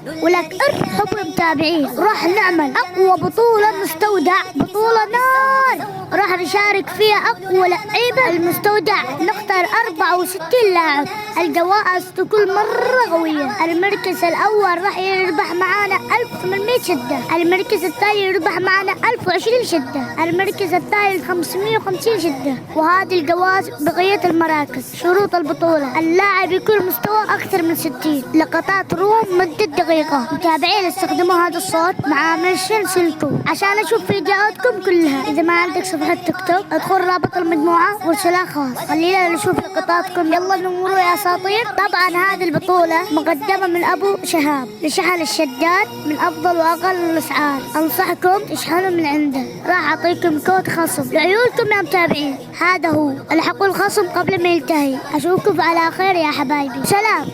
ولك ارحبوا المتابعين، راح نعمل أقوى بطولة مستودع، بطولة نار راح نشارك فيها أقوى لعيبة المستودع، نختار 64 لاعب. الجوائز تكون مرة قوية. المركز الأول راح يربح معانا 1800 شدة، المركز الثاني يربح معانا 1020 شدة، المركز الثالث 550 شدة، وهذه الجوائز بقية المراكز. شروط البطولة: اللاعب يكون مستوى أكثر من 60، لقطات روم مدة دقيقة. متابعين استخدموا هذا الصوت مع منشن سلكو عشان أشوف فيديوهاتكم كلها. إذا ما عندك صفحة تيك توك ادخل رابط المجموعة وارسلها خاص، خلينا نشوف لقطاتكم. يلا نمروا يا أساطير. طبعا هذه البطولة مقدمة من أبو شهاب لشحن الشداد من أفضل وأقل الأسعار، أنصحكم تشحنوا من عنده. راح أعطيكم كود خصم لعيونكم يا متابعين. هذا هو، الحقوا الخصم قبل ما ينتهي. أشوفكم على خير يا حبايبي، سلام.